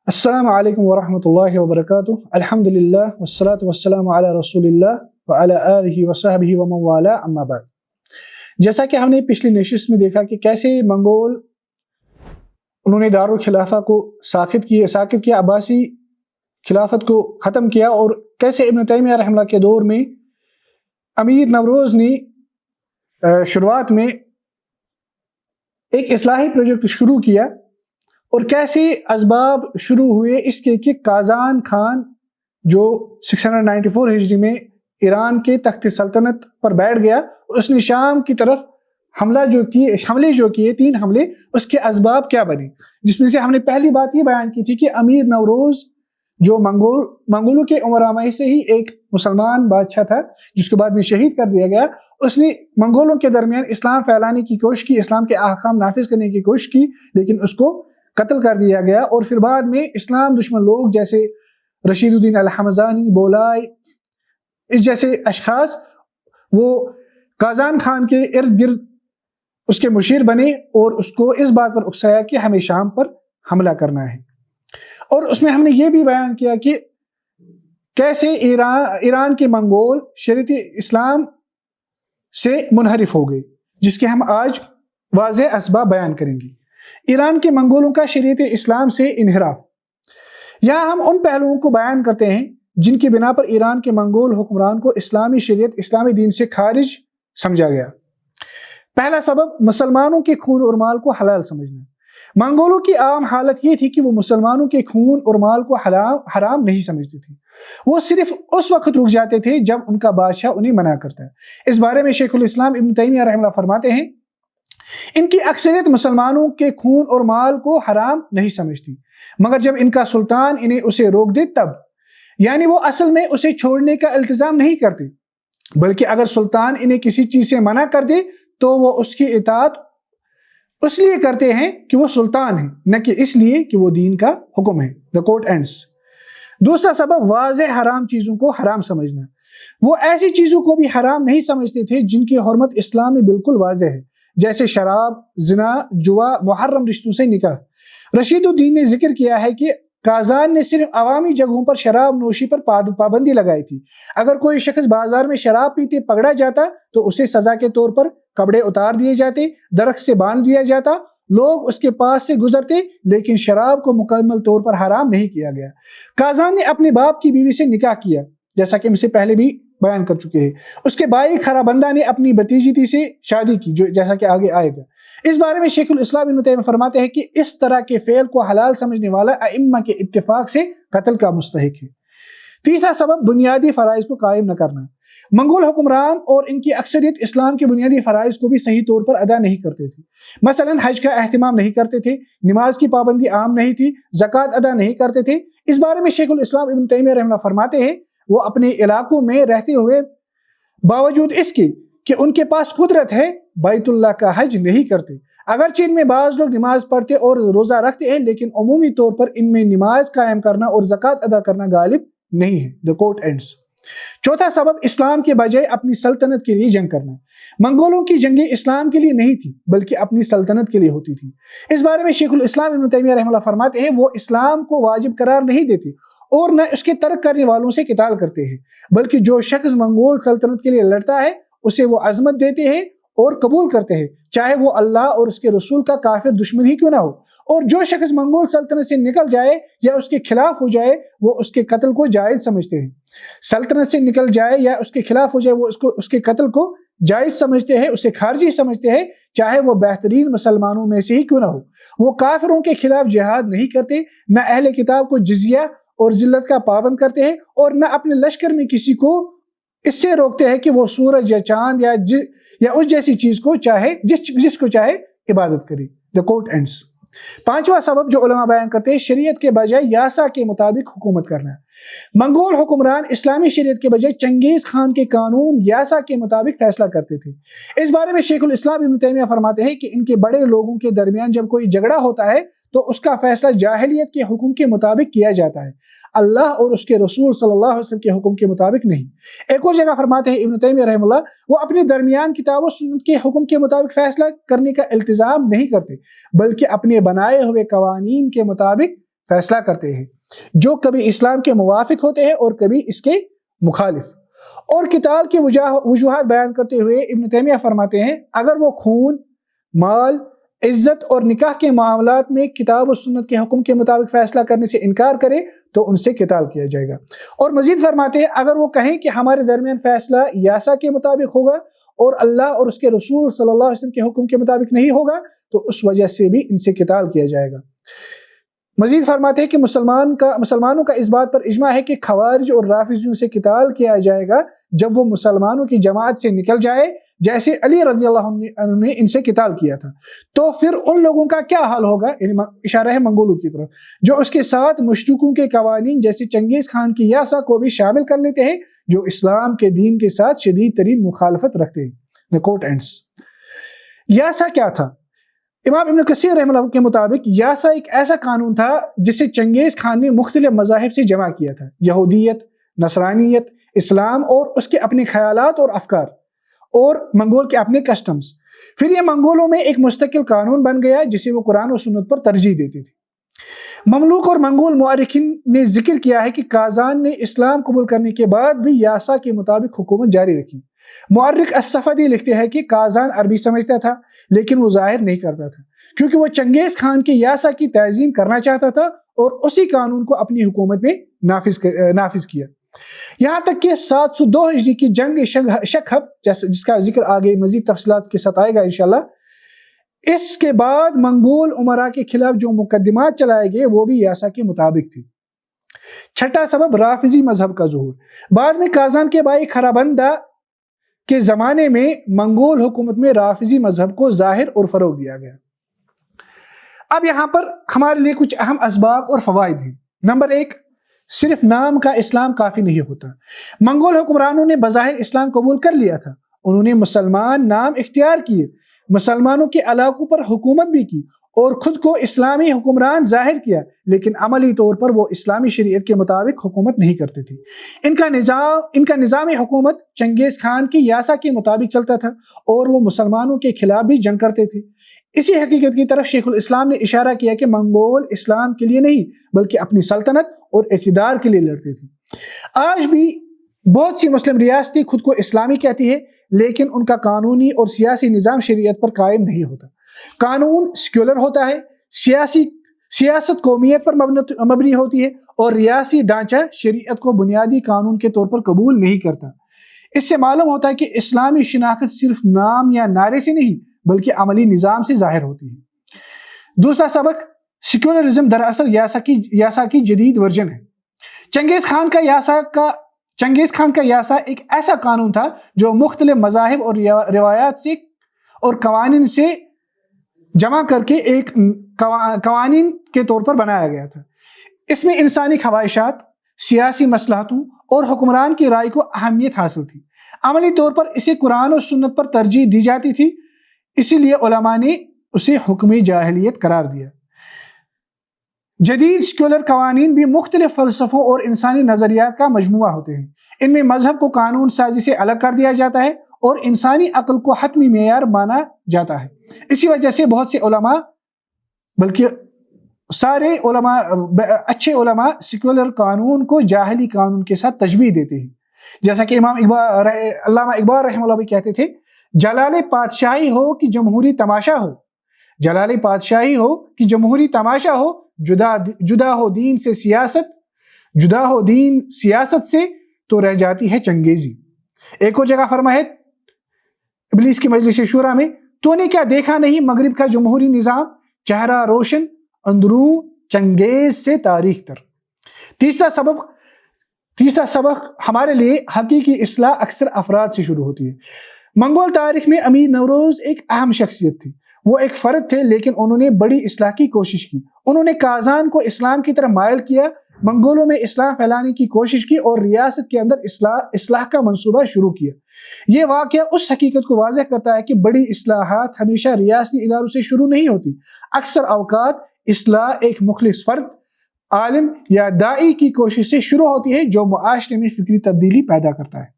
السلام علیکم ورحمۃ اللہ وبرکاتہ الحمد للہ والصلاة والسلام علی رسول اللہ وعلی آلہ وصحبہ ومن والاه اما بعد۔ جیسا کہ ہم نے پچھلی نشست میں دیکھا کہ کیسے منگول انہوں نے دارالخلافہ کو ساقط کیا، عباسی خلافت کو ختم کیا، اور کیسے ابن تیمیہ رحمہ اللہ کے دور میں امیر نوروز نے شروعات میں ایک اصلاحی پروجیکٹ شروع کیا، اور کیسے اسباب شروع ہوئے اس کے کہ قازان خان جو 694 ہجری میں ایران کے تخت سلطنت پر بیٹھ گیا، اس نے شام کی طرف حملے جو کیے 3 حملے، اس کے اسباب کیا بنے، جس میں سے ہم نے پہلی بات یہ بیان کی تھی کہ امیر نوروز جو منگولوں کے امراء میں سے ہی ایک مسلمان بادشاہ تھا جس کو بعد میں شہید کر دیا گیا، اس نے منگولوں کے درمیان اسلام پھیلانے کی کوشش کی، اسلام کے احکام نافذ کرنے کی کوشش کی، لیکن اس کو قتل کر دیا گیا۔ اور پھر بعد میں اسلام دشمن لوگ جیسے رشید الدین الحمزانی، بولائی، اس جیسے اشخاص وہ قازان خان کے ارد گرد اس کے مشیر بنے اور اس کو اس بات پر اکسایا کہ ہمیں شام پر حملہ کرنا ہے۔ اور اس میں ہم نے یہ بھی بیان کیا کہ کیسے ایران کے منگول شریعت اسلام سے منحرف ہو گئے، جس کے ہم آج واضح اسباب بیان کریں گے۔ ایران کے منگولوں کا شریعت اسلام سے انحراف، یہاں ہم ان پہلوؤں کو بیان کرتے ہیں جن کی بنا پر ایران کے منگول حکمران کو اسلامی شریعت، اسلامی دین سے خارج سمجھا گیا۔ پہلا سبب مسلمانوں کے خون اور مال کو حلال سمجھنا۔ منگولوں کی عام حالت یہ تھی کہ وہ مسلمانوں کے خون اور مال کو حرام نہیں سمجھتے تھے، وہ صرف اس وقت رک جاتے تھے جب ان کا بادشاہ انہیں منع کرتا ہے۔ اس بارے میں شیخ الاسلام ابن تیمیہ رحمہ اللہ فرماتے ہیں، ان کی اکثریت مسلمانوں کے خون اور مال کو حرام نہیں سمجھتی، مگر جب ان کا سلطان انہیں اسے روک دے تب، یعنی وہ اصل میں اسے چھوڑنے کا التزام نہیں کرتے، بلکہ اگر سلطان انہیں کسی چیز سے منع کر دے تو وہ اس کی اطاعت اس لیے کرتے ہیں کہ وہ سلطان ہیں، نہ کہ اس لیے کہ وہ دین کا حکم ہے۔ The quote ends۔ دوسرا سبب واضح حرام چیزوں کو حرام سمجھنا۔ وہ ایسی چیزوں کو بھی حرام نہیں سمجھتے تھے جن کی حرمت اسلام میں بالکل واضح ہے، جیسے شراب، زنا، جوا، محرم رشتوں سے نکاح۔ رشید الدین نے ذکر کیا ہے کہ قازان نے صرف عوامی جگہوں پر شراب نوشی پر پابندی لگائی تھی۔ اگر کوئی شخص بازار میں شراب پیتے پکڑا جاتا تو اسے سزا کے طور پر کپڑے اتار دیے جاتے، درخت سے باندھ دیا جاتا، لوگ اس کے پاس سے گزرتے، لیکن شراب کو مکمل طور پر حرام نہیں کیا گیا۔ قازان نے اپنے باپ کی بیوی سے نکاح کیا، جیسا کہ ہم سے پہلے بھی بیان کر چکے ہیں۔ اس کے بھائی خرابندہ نے اپنی بھتیجی سے شادی کی، جیسا کہ آگے آئے گا۔ اس بارے میں شیخ الاسلام ابن تیمیہ فرماتے ہیں کہ اس طرح کے فعل کو حلال سمجھنے والا ائمہ کے اتفاق سے قتل کا مستحق ہے۔ تیسرا سبب بنیادی فرائض کو قائم نہ کرنا۔ منگول حکمران اور ان کی اکثریت اسلام کے بنیادی فرائض کو بھی صحیح طور پر ادا نہیں کرتے تھے۔ مثلا حج کا اہتمام نہیں کرتے تھے، نماز کی پابندی عام نہیں تھی، زکوٰۃ ادا نہیں کرتے تھے۔ اس بارے میں شیخ الاسلام ابن تیمیہ رحمہ اللہ فرماتے ہیں، وہ اپنے علاقوں میں رہتے ہوئے باوجود اس کے کہ ان کے پاس قدرت ہے، بیت اللہ کا حج نہیں کرتے۔ اگرچہ ان میں بعض لوگ نماز پڑھتے اور روزہ رکھتے ہیں، لیکن عمومی طور پر ان میں نماز قائم کرنا اور زکوٰۃ ادا کرنا غالب نہیں ہے۔ The quote ends۔ چوتھا سبب اسلام کے بجائے اپنی سلطنت کے لیے جنگ کرنا۔ منگولوں کی جنگیں اسلام کے لیے نہیں تھی بلکہ اپنی سلطنت کے لیے ہوتی تھی۔ اس بارے میں شیخ الاسلام ابن تیمیہ رحمہ اللہ فرماتے ہیں، وہ اسلام کو واجب قرار نہیں دیتے اور نہ اس کے ترک کرنے والوں سے قتال کرتے ہیں، بلکہ جو شخص منگول سلطنت کے لیے لڑتا ہے اسے وہ عظمت دیتے ہیں اور قبول کرتے ہیں، چاہے وہ اللہ اور اس کے رسول کا کافر دشمن ہی کیوں نہ ہو، اور جو شخص منگول سلطنت سے نکل جائے یا اس کے خلاف ہو جائے وہ اس کے قتل کو جائز سمجھتے ہیں۔ سلطنت سے نکل جائے یا اس کے خلاف ہو جائے وہ اس کے قتل کو جائز سمجھتے ہیں، اسے خارجی سمجھتے ہیں، چاہے وہ بہترین مسلمانوں میں سے ہی کیوں نہ ہو۔ وہ کافروں کے خلاف جہاد نہیں کرتے، نہ اہل کتاب کو جزیہ اور ذلت کا پابند کرتے ہیں، اور نہ اپنے لشکر میں کسی کو اس سے روکتے ہیں کہ وہ سورج یا چاند یا اس جیسی چیز کو چاہے جس کو چاہے عبادت کرے۔ The quote ends۔ پانچواں سبب جو علماء بیان کرتے ہیں، شریعت کے بجائے یاسا کے مطابق حکومت کرنا۔ منگول حکمران اسلامی شریعت کے بجائے چنگیز خان کے قانون یاسا کے مطابق فیصلہ کرتے تھے۔ اس بارے میں شیخ الاسلام ابن تیمیہ فرماتے ہیں کہ ان کے بڑے لوگوں کے درمیان جب کوئی جھگڑا ہوتا ہے تو اس کا فیصلہ جاہلیت کے حکم کے مطابق کیا جاتا ہے، اللہ اور اس کے رسول صلی اللہ علیہ وسلم کے حکم کے مطابق نہیں۔ ایک اور جگہ فرماتے ہیں ابن تیمیہ رحمہ اللہ، وہ اپنے درمیان کتاب و سنت کے حکم کے مطابق فیصلہ کرنے کا التزام نہیں کرتے، بلکہ اپنے بنائے ہوئے قوانین کے مطابق فیصلہ کرتے ہیں جو کبھی اسلام کے موافق ہوتے ہیں اور کبھی اس کے مخالف۔ اور قتال کی وجوہات بیان کرتے ہوئے ابن تیمیہ فرماتے ہیں اگر وہ خون، مال، عزت اور نکاح کے معاملات میں کتاب و سنت کے حکم کے مطابق فیصلہ کرنے سے انکار کرے تو ان سے قتال کیا جائے گا۔ اور مزید فرماتے ہیں اگر وہ کہیں کہ ہمارے درمیان فیصلہ یاسا کے مطابق ہوگا اور اللہ اور اس کے رسول صلی اللہ علیہ وسلم کے حکم کے مطابق نہیں ہوگا تو اس وجہ سے بھی ان سے قتال کیا جائے گا۔ مزید فرماتے ہیں کہ مسلمانوں کا اس بات پر اجماع ہے کہ خوارج اور رافضیوں سے قتال کیا جائے گا جب وہ مسلمانوں کی جماعت سے نکل جائے، جیسے علی رضی اللہ عنہ نے ان سے قتال کیا تھا۔ تو پھر ان لوگوں کا کیا حال ہوگا، یعنی اشارہ ہے منگولوں کی طرف، جو اس کے ساتھ مشرکوں کے قوانین جیسے چنگیز خان کی یاسا کو بھی شامل کر لیتے ہیں جو اسلام کے دین کے ساتھ شدید ترین مخالفت رکھتے ہیں۔ کوٹ اینڈس۔ یاسا کیا تھا؟ امام ابن کثیر رحمہ اللہ کے مطابق یاسا ایک ایسا قانون تھا جسے چنگیز خان نے مختلف مذاہب سے جمع کیا تھا، یہودیت، نصرانیت، اسلام اور اس کے اپنے خیالات اور افکار، اور منگول کے اپنے کسٹمز۔ پھر یہ منگولوں میں ایک مستقل قانون بن گیا جسے وہ قرآن و سنت پر ترجیح دیتے تھے۔ مملوک اور منگول مورخین نے ذکر کیا ہے کہ کازان نے اسلام قبول کرنے کے بعد بھی یاسا کے مطابق حکومت جاری رکھی۔ مورخ الصفدی لکھتے ہیں کہ کازان عربی سمجھتا تھا لیکن وہ ظاہر نہیں کرتا تھا کیونکہ وہ چنگیز خان کی یاسا کی تعظیم کرنا چاہتا تھا اور اسی قانون کو اپنی حکومت میں نافذ کیا۔ یہاں تک کہ 702 ہجری کی جنگ شکھب جس کا ذکر آگے مزید تفصیلات کے ساتھ آئے گا انشاءاللہ، اس کے بعد منگول امراء کے خلاف جو مقدمات چلائے گئے وہ بھی یاسا کے مطابق تھی۔ چھٹا سبب رافضی مذہب کا ظہور۔ بعد میں کازان کے بھائی خرابندہ کے زمانے میں منگول حکومت میں رافضی مذہب کو ظاہر اور فروغ دیا گیا۔ اب یہاں پر ہمارے لیے کچھ اہم اسباق اور فوائد ہیں۔ نمبر 1، صرف نام کا اسلام کافی نہیں ہوتا۔ منگول حکمرانوں نے بظاہر اسلام قبول کر لیا تھا، انہوں نے مسلمان نام اختیار کیے، مسلمانوں کے علاقوں پر حکومت بھی کی اور خود کو اسلامی حکمران ظاہر کیا، لیکن عملی طور پر وہ اسلامی شریعت کے مطابق حکومت نہیں کرتے تھے۔ ان کا نظام حکومت چنگیز خان کی یاسا کے مطابق چلتا تھا اور وہ مسلمانوں کے خلاف بھی جنگ کرتے تھے۔ اسی حقیقت کی طرف شیخ الاسلام نے اشارہ کیا کہ منگول اسلام کے لیے نہیں بلکہ اپنی سلطنت اور اقتدار کے لیے لڑتے تھے۔ آج بھی بہت سی مسلم ریاستیں خود کو اسلامی کہتی ہے لیکن ان کا قانونی اور سیاسی نظام شریعت پر قائم نہیں ہوتا۔ قانون سیکولر ہوتا ہے، سیاست قومیت پر مبنی ہوتی ہے اور ریاسی ڈھانچہ شریعت کو بنیادی قانون کے طور پر قبول نہیں کرتا۔ اس سے معلوم ہوتا ہے کہ اسلامی شناخت صرف نام یا نعرے سے نہیں بلکہ عملی نظام سے ظاہر ہوتی ہے۔ دوسرا سبق، سیکولرزم دراصل یاسا کی جدید ورژن ہے۔ چنگیز خان کا یاسا ایک ایسا قانون تھا جو مختلف مذاہب اور روایات سے اور قوانین سے جمع کر کے ایک قوانین کے طور پر بنایا گیا تھا۔ اس میں انسانی خواہشات، سیاسی مصلحتوں اور حکمران کی رائے کو اہمیت حاصل تھی۔ عملی طور پر اسے قرآن و سنت پر ترجیح دی جاتی تھی، اسی لیے علماء نے اسے حکم جاہلیت قرار دیا۔ جدید سیکولر قوانین بھی مختلف فلسفوں اور انسانی نظریات کا مجموعہ ہوتے ہیں۔ ان میں مذہب کو قانون سازی سے الگ کر دیا جاتا ہے اور انسانی عقل کو حتمی معیار مانا جاتا ہے۔ اسی وجہ سے بہت سے علماء، بلکہ سارے علماء، اچھے علماء سیکولر قانون کو جاہلی قانون کے ساتھ تشبیہ دیتے ہیں۔ جیسا کہ علامہ اقبال رحمہ اللہ بھی کہتے تھے، جلال پادشاہی ہو کہ جمہوری تماشا ہو، جلال پادشاہی ہو کہ جمہوری تماشا ہو، جدا ہو دین سے سیاست، جدا ہو دین سیاست سے تو رہ جاتی ہے چنگیزی۔ ایک اور جگہ فرمائے ابلیس کی مجلس شورا میں، تو نے کیا دیکھا نہیں مغرب کا جمہوری نظام، چہرہ روشن اندروں چنگیز سے تاریخ تر۔ تیسرا سبق ہمارے لیے حقیقی اصلاح اکثر افراد سے شروع ہوتی ہے۔ منگول تاریخ میں امیر نوروز ایک اہم شخصیت تھی۔ وہ ایک فرد تھے لیکن انہوں نے بڑی اصلاح کی کوشش کی۔ انہوں نے کازان کو اسلام کی طرف مائل کیا، منگولوں میں اسلام پھیلانے کی کوشش کی اور ریاست کے اندر اصلاح کا منصوبہ شروع کیا۔ یہ واقعہ اس حقیقت کو واضح کرتا ہے کہ بڑی اصلاحات ہمیشہ ریاستی اداروں سے شروع نہیں ہوتی۔ اکثر اوقات اصلاح ایک مخلص فرد، عالم یا داعی کی کوشش سے شروع ہوتی ہے جو معاشرے میں فکری تبدیلی پیدا کرتا ہے۔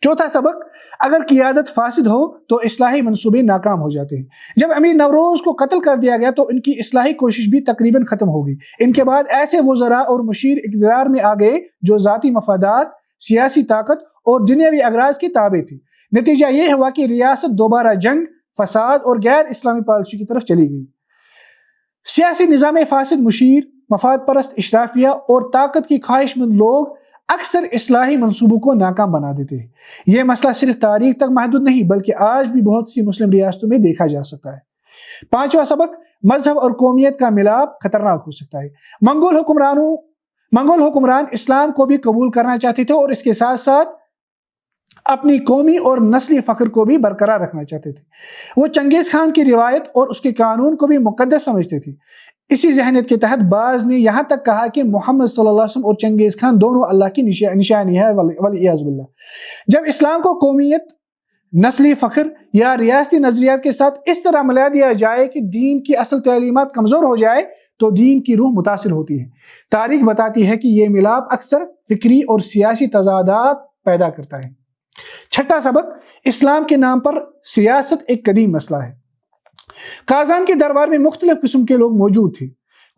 چوتھا سبق، اگر قیادت فاسد ہو تو اصلاحی منصوبے ناکام ہو جاتے ہیں۔ جب امیر نوروز کو قتل کر دیا گیا تو ان کی اصلاحی کوشش بھی تقریباً ختم ہو گئی۔ ان کے بعد ایسے وزراء اور مشیر اقتدار میں آ گئے جو ذاتی مفادات، سیاسی طاقت اور دنیاوی اغراض کے تابع تھے۔ نتیجہ یہ ہوا کہ ریاست دوبارہ جنگ، فساد اور غیر اسلامی پالیسی کی طرف چلی گئی۔ سیاسی نظام فاسد مشیر، مفاد پرست اشرافیہ اور طاقت کی خواہش مند لوگ اکثر اصلاحی منصوبوں کو ناکام بنا دیتے ہیں۔ یہ مسئلہ صرف تاریخ تک محدود نہیں بلکہ آج بھی بہت سی مسلم ریاستوں میں دیکھا جا سکتا ہے۔ پانچواں سبق، مذہب اور قومیت کا ملاپ خطرناک ہو سکتا ہے۔ منگول حکمران اسلام کو بھی قبول کرنا چاہتے تھے اور اس کے ساتھ ساتھ اپنی قومی اور نسلی فخر کو بھی برقرار رکھنا چاہتے تھے۔ وہ چنگیز خان کی روایت اور اس کے قانون کو بھی مقدس سمجھتے تھے۔ اسی ذہنیت کے تحت بعض نے یہاں تک کہا کہ محمد صلی اللہ علیہ وسلم اور چنگیز خان دونوں اللہ کی نشانی ہے، والعیاذ باللہ۔ جب اسلام کو قومیت، نسلی فخر یا ریاستی نظریات کے ساتھ اس طرح ملا دیا جائے کہ دین کی اصل تعلیمات کمزور ہو جائے تو دین کی روح متاثر ہوتی ہے۔ تاریخ بتاتی ہے کہ یہ ملاپ اکثر فکری اور سیاسی تضادات پیدا کرتا ہے۔ چھٹا سبق، اسلام کے نام پر سیاست ایک قدیم مسئلہ ہے۔ قازان کے دربار میں مختلف قسم کے لوگ موجود تھے۔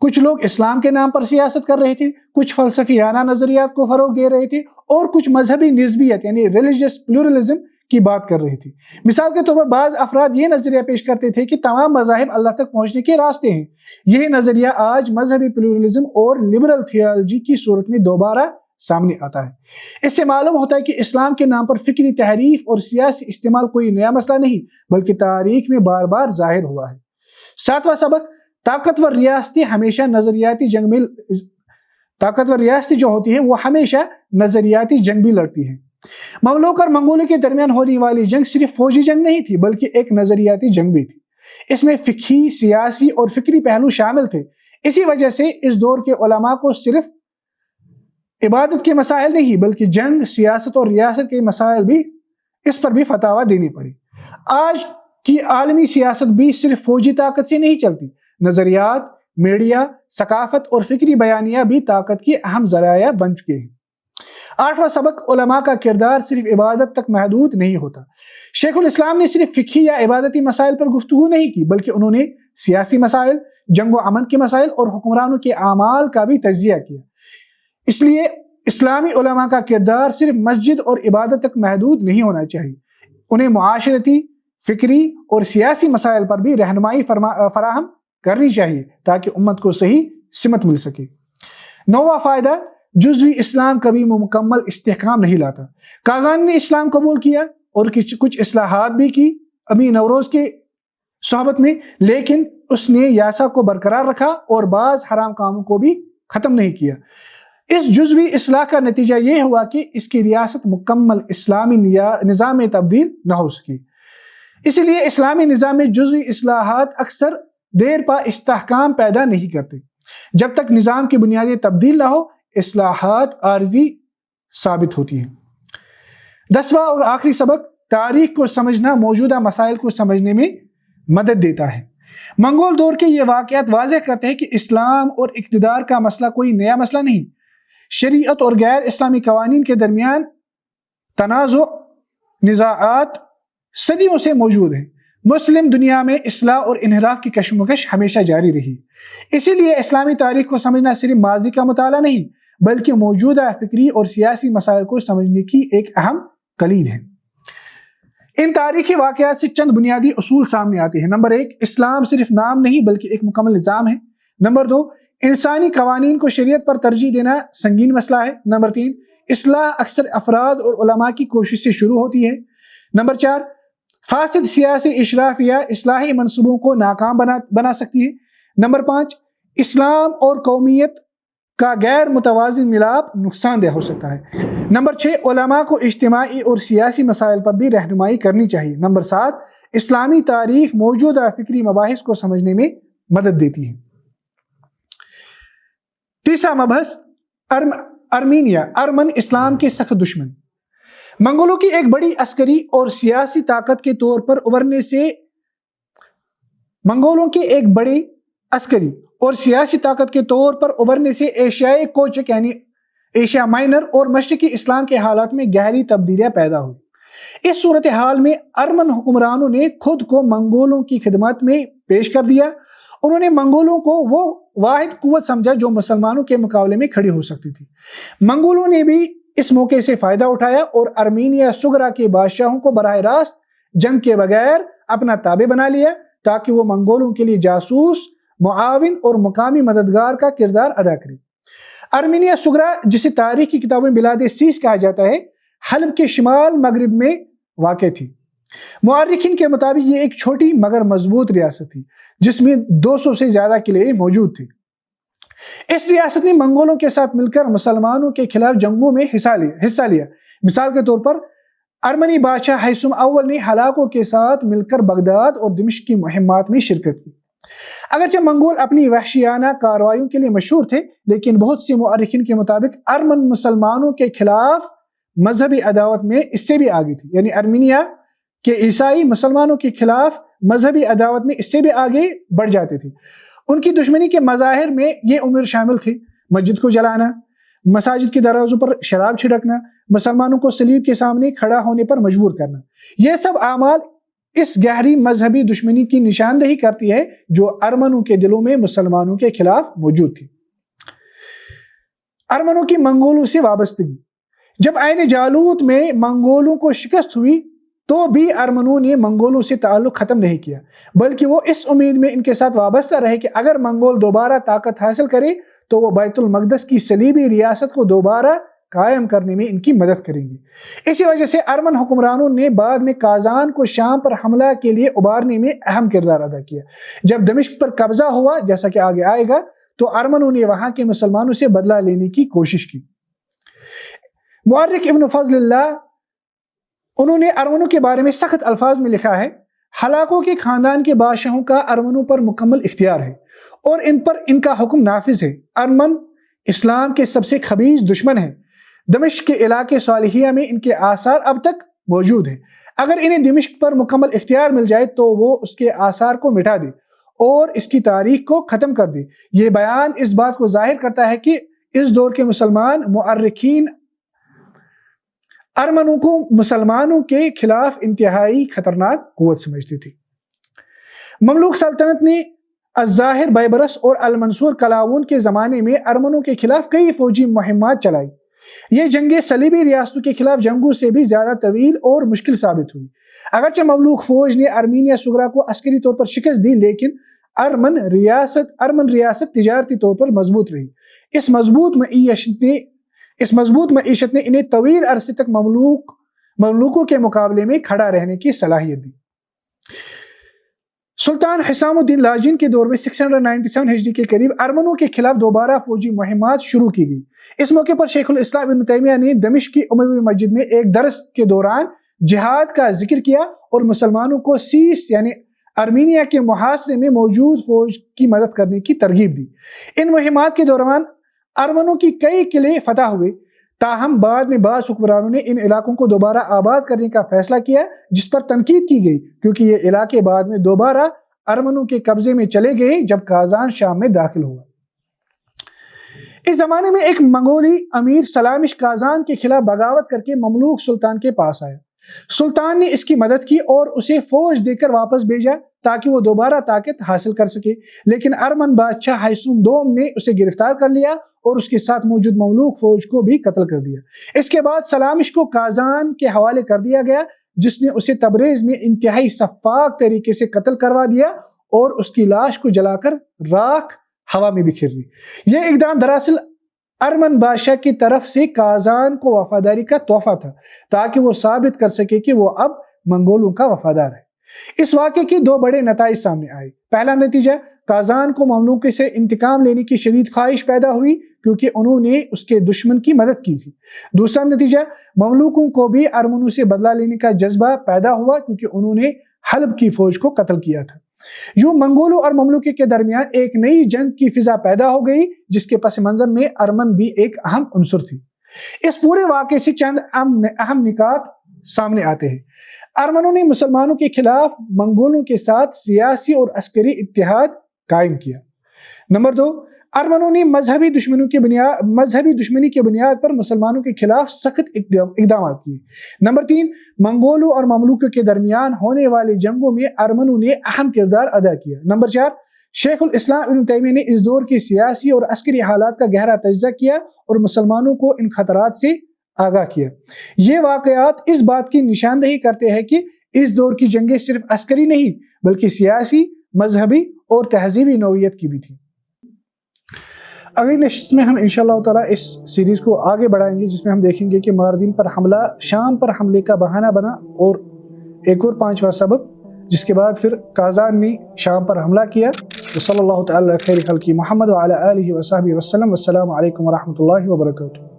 کچھ لوگ اسلام کے نام پر سیاست کر رہے تھے، کچھ فلسفیانہ نظریات کو فروغ دے رہے تھے اور کچھ مذہبی نسبیت یعنی ریلیجیس پلورلزم کی بات کر رہے تھے۔ مثال کے طور پر بعض افراد یہ نظریہ پیش کرتے تھے کہ تمام مذاہب اللہ تک پہنچنے کے راستے ہیں۔ یہ نظریہ آج مذہبی پلورلزم اور لبرل تھیولوجی کی صورت میں دوبارہ سامنے آتا ہے۔ اس سے معلوم ہوتا ہے کہ اسلام کے نام پر فکری تحریف اور سیاسی استعمال کوئی نیا مسئلہ نہیں بلکہ تاریخ میں بار بار ظاہر ہوا ہے۔ ساتواں سبق، طاقتور ریاستی ہمیشہ نظریاتی جنگ میں جو ہوتی ہے وہ ہمیشہ نظریاتی جنگ بھی لڑتی ہے۔ مملوک اور منگولوں کے درمیان ہونے والی جنگ صرف فوجی جنگ نہیں تھی بلکہ ایک نظریاتی جنگ بھی تھی۔ اس میں فقہی، سیاسی اور فکری پہلو شامل تھے۔ اسی وجہ سے اس دور کے علماء کو صرف عبادت کے مسائل نہیں بلکہ جنگ، سیاست اور ریاست کے مسائل بھی اس پر بھی فتاوی دینی پڑی۔ آج کی عالمی سیاست بھی صرف فوجی طاقت سے نہیں چلتی، نظریات، میڈیا، ثقافت اور فکری بیانیہ بھی طاقت کی اہم ذرائع بن چکے ہیں۔ آٹھواں سبق، علماء کا کردار صرف عبادت تک محدود نہیں ہوتا۔ شیخ الاسلام نے صرف فقہی یا عبادتی مسائل پر گفتگو نہیں کی بلکہ انہوں نے سیاسی مسائل، جنگ و امن کے مسائل اور حکمرانوں کے اعمال کا بھی تجزیہ کیا۔ اس لیے اسلامی علماء کا کردار صرف مسجد اور عبادت تک محدود نہیں ہونا چاہیے، انہیں معاشرتی، فکری اور سیاسی مسائل پر بھی رہنمائی فراہم کرنی چاہیے تاکہ امت کو صحیح سمت مل سکے۔ نوواں فائدہ، جزوی اسلام کبھی مکمل استحکام نہیں لاتا۔ قازان نے اسلام قبول کیا اور کچھ اصلاحات بھی کی امیر نوروز کے صحبت میں، لیکن اس نے یاسا کو برقرار رکھا اور بعض حرام کاموں کو بھی ختم نہیں کیا۔ اس جزوی اصلاح کا نتیجہ یہ ہوا کہ اس کی ریاست مکمل اسلامی نظام میں تبدیل نہ ہو سکی۔ اسی لیے اسلامی نظام میں جزوی اصلاحات اکثر دیر پا استحکام پیدا نہیں کرتے۔ جب تک نظام کی بنیادیں تبدیل نہ ہو، اصلاحات عارضی ثابت ہوتی ہیں۔ 10واں اور آخری سبق، تاریخ کو سمجھنا موجودہ مسائل کو سمجھنے میں مدد دیتا ہے۔ منگول دور کے یہ واقعات واضح کرتے ہیں کہ اسلام اور اقتدار کا مسئلہ کوئی نیا مسئلہ نہیں۔ شریعت اور غیر اسلامی قوانین کے درمیان تنازع، نزاعات صدیوں سے موجود ہیں۔ مسلم دنیا میں اصلاح اور انحراف کی کشمکش ہمیشہ جاری رہی۔ اسی لیے اسلامی تاریخ کو سمجھنا صرف ماضی کا مطالعہ نہیں بلکہ موجودہ فکری اور سیاسی مسائل کو سمجھنے کی ایک اہم کلید ہے۔ ان تاریخی واقعات سے چند بنیادی اصول سامنے آتے ہیں۔ نمبر 1، اسلام صرف نام نہیں بلکہ ایک مکمل نظام ہے۔ نمبر 2، انسانی قوانین کو شریعت پر ترجیح دینا سنگین مسئلہ ہے۔ نمبر 3، اصلاح اکثر افراد اور علماء کی کوشش سے شروع ہوتی ہے۔ نمبر 4، فاسد سیاسی اشرافیہ اصلاحی منصوبوں کو ناکام بنا سکتی ہے۔ نمبر 5، اسلام اور قومیت کا غیر متوازن ملاپ نقصان دہ ہو سکتا ہے۔ نمبر 6، علماء کو اجتماعی اور سیاسی مسائل پر بھی رہنمائی کرنی چاہیے۔ نمبر 7، اسلامی تاریخ موجودہ فکری مباحث کو سمجھنے میں مدد دیتی ہے۔ تیسرا مبحث، ارمینیا، ارمن اسلام کے سخت دشمن۔ منگولوں کی ایک بڑی عسکری اور سیاسی طاقت کے طور پر ابھرنے سے ایشیائی کوچک یعنی ایشیا مائنر اور مشرقی اسلام کے حالات میں گہری تبدیلیاں پیدا ہوئی۔ اس صورتحال میں ارمن حکمرانوں نے خود کو منگولوں کی خدمت میں پیش کر دیا۔ انہوں نے منگولوں کو وہ واحد قوت سمجھا جو مسلمانوں کے مقابلے میں کھڑی ہو سکتی تھی۔ منگولوں نے بھی اس موقع سے فائدہ اٹھایا اور ارمینیا صغرا کے بادشاہوں کو براہ راست جنگ کے بغیر اپنا تابع بنا لیا تاکہ وہ منگولوں کے لیے جاسوس، معاون اور مقامی مددگار کا کردار ادا کرے۔ ارمینیا صغرا، جسے تاریخ کی کتابوں میں بلاد سیس کہا جاتا ہے، حلب کے شمال مغرب میں واقع تھی۔ مورخین کے مطابق یہ ایک چھوٹی مگر مضبوط ریاست تھی جس میں 200 سے زیادہ قلعے موجود تھے۔ اس ریاست نے منگولوں کے ساتھ مل کر مسلمانوں کے خلاف جنگوں میں حصہ لیا۔ مثال کے طور پر ارمنی بادشاہ ہیثم اول نے ہلاکوں کے ساتھ مل کر بغداد اور دمشق کی مہمات میں شرکت کی۔ اگرچہ منگول اپنی وحشیانہ کارروائیوں کے لیے مشہور تھے، لیکن بہت سے مورخین کے مطابق ارمن مسلمانوں کے خلاف مذہبی عداوت میں اس سے بھی آگے تھی، یعنی ارمینیا کہ عیسائی مسلمانوں کے خلاف مذہبی عداوت میں اس سے بھی آگے بڑھ جاتے تھے۔ ان کی دشمنی کے مظاہر میں یہ امور شامل تھی: مسجد کو جلانا، مساجد کے دروازوں پر شراب چھڑکنا، مسلمانوں کو صلیب کے سامنے کھڑا ہونے پر مجبور کرنا۔ یہ سب اعمال اس گہری مذہبی دشمنی کی نشاندہی کرتی ہے جو ارمنوں کے دلوں میں مسلمانوں کے خلاف موجود تھی۔ ارمنوں کی منگولوں سے وابستگی۔ جب عین جالوت میں منگولوں کو شکست ہوئی تو بھی ارمنوں نے منگولوں سے تعلق ختم نہیں کیا، بلکہ وہ اس امید میں ان کے ساتھ وابستہ رہے کہ اگر منگول دوبارہ طاقت حاصل کرے تو وہ بیت المقدس کی صلیبی ریاست کو دوبارہ قائم کرنے میں ان کی مدد کریں گے۔ اسی وجہ سے ارمن حکمرانوں نے بعد میں کازان کو شام پر حملہ کے لیے ابھارنے میں اہم کردار ادا کیا۔ جب دمشق پر قبضہ ہوا، جیسا کہ آگے آئے گا، تو ارمنوں نے وہاں کے مسلمانوں سے بدلہ لینے کی کوشش کی۔ مورخ ابن فضل اللہ، انہوں نے ارمنوں کے بارے میں سخت الفاظ میں لکھا ہے: ہلاکوں کے خاندان کے بادشاہوں کا ارمنوں پر مکمل اختیار ہے اور ان پر ان کا حکم نافذ ہے۔ ارمن اسلام کے سب سے خبیث دشمن ہیں۔ دمشق کے علاقے صالحیہ میں ان کے آثار اب تک موجود ہیں۔ اگر انہیں دمشق پر مکمل اختیار مل جائے تو وہ اس کے آثار کو مٹا دے اور اس کی تاریخ کو ختم کر دے۔ یہ بیان اس بات کو ظاہر کرتا ہے کہ اس دور کے مسلمان مورخین ارمنوں کو مسلمانوں کے خلاف انتہائی خطرناک قوت سمجھتے تھے۔ مملوک سلطنت نے الظاہر بیبرس اور المنصور کلاون کے زمانے میں ارمنوں کے خلاف کئی فوجی مہمات چلائی۔ یہ جنگیں صلیبی ریاستوں کے خلاف جنگوں سے بھی زیادہ طویل اور مشکل ثابت ہوئی۔ اگرچہ مملوک فوج نے ارمینیا صغرا کو عسکری طور پر شکست دی، لیکن ارمن ریاست تجارتی طور پر مضبوط رہی۔ اس مضبوط معیشت نے انہیں طویل عرصے تک مملوکوں کے مقابلے میں کھڑا رہنے کی صلاحیت دی۔ سلطان حسام الدین لاجین کے دور میں 697 ہجری کے قریب ارمنوں کے خلاف دوبارہ فوجی مہمات شروع کی گئی۔ اس موقع پر شیخ الاسلام ابن تیمیہ نے دمشق کی اموی مسجد میں ایک درس کے دوران جہاد کا ذکر کیا اور مسلمانوں کو سیس یعنی ارمینیا کے محاصرے میں موجود فوج کی مدد کرنے کی ترغیب دی۔ ان مہمات کے دوران ارمنوں کی کئی قلعے فتح ہوئے، تاہم بعد میں بعض حکمرانوں نے ان علاقوں کو دوبارہ آباد کرنے کا فیصلہ کیا، جس پر تنقید کی گئی کیونکہ یہ علاقے بعد میں دوبارہ ارمنوں کے قبضے میں چلے گئے جب کازان شام میں داخل ہوا۔ اس زمانے میں ایک منگولی امیر سلامش کازان کے خلاف بغاوت کر کے مملوک سلطان کے پاس آیا۔ سلطان نے اس کی مدد کی اور اسے فوج دے کر واپس بھیجا تاکہ وہ دوبارہ طاقت حاصل کر سکے، لیکن ارمن بادشاہ ہیثم دوم نے اسے گرفتار کر لیا اور اس کے ساتھ موجود مملوک فوج کو بھی قتل کر دیا۔ اس کے بعد سلامش کو کازان کے حوالے کر دیا گیا، جس نے اسے تبریز میں انتہائی شفاف طریقے سے قتل کروا دیا اور اس کی لاش کو جلا کر راکھ ہوا میں بکھیر دی۔ یہ اقدام دراصل ارمن بادشاہ کی طرف سے کازان کو وفاداری کا تحفہ تھا تاکہ وہ ثابت کر سکے کہ وہ اب منگولوں کا وفادار ہے۔ اس واقعے کے دو بڑے نتائج سامنے آئے۔ پہلا نتیجہ، کازان کو مملوک سے انتقام لینے کی شدید خواہش پیدا ہوئی کیونکہ انہوں نے اس کے دشمن کی مدد کی تھی۔ دوسرا نتیجہ، مملوکوں کو بھی ارمنوں سے بدلہ لینے کا جذبہ پیدا ہوا کیونکہ انہوں نے حلب کی فوج کو قتل کیا تھا۔ یوں منگولوں اور مملوکوں کے درمیان ایک نئی جنگ کی فضا پیدا ہو گئی، جس کے پس منظر میں ارمن بھی ایک اہم عنصر تھی۔ اس پورے واقعے سے چند اہم نکات سامنے آتے ہیں۔ ارمنوں نے مسلمانوں کے خلاف منگولوں کے ساتھ سیاسی اور عسکری اتحاد قائم کیا۔ نمبر 2، ارمنوں نے مذہبی دشمنی کی بنیاد پر مسلمانوں کے خلاف سخت اقدامات کیے۔ نمبر 3، منگولوں اور مملوکوں کے درمیان ہونے والی جنگوں میں ارمنوں نے اہم کردار ادا کیا۔ نمبر 4، شیخ الاسلام ابن تیمیہ نے اس دور کی سیاسی اور عسکری حالات کا گہرا تجزیہ کیا اور مسلمانوں کو ان خطرات سے آگاہ کیا۔ یہ واقعات اس بات کی نشاندہی کرتے ہیں کہ اس دور کی جنگیں صرف عسکری نہیں بلکہ سیاسی، مذہبی اور تہذیبی نوعیت کی بھی تھی۔ اگلی نشست میں ہم انشاءاللہ تعالیٰ اس سیریز کو آگے بڑھائیں گے، جس میں ہم دیکھیں گے کہ ماردین پر حملہ شام پر حملے کا بہانہ بنا، اور ایک اور 5واں سبب جس کے بعد پھر قازان نے شام پر حملہ کیا۔ صلی اللہ تعالیٰ خیر خلقی محمد وعلی آلہ وصحبہ وسلم۔ والسلام علیکم ورحمۃ اللہ وبرکاتہ۔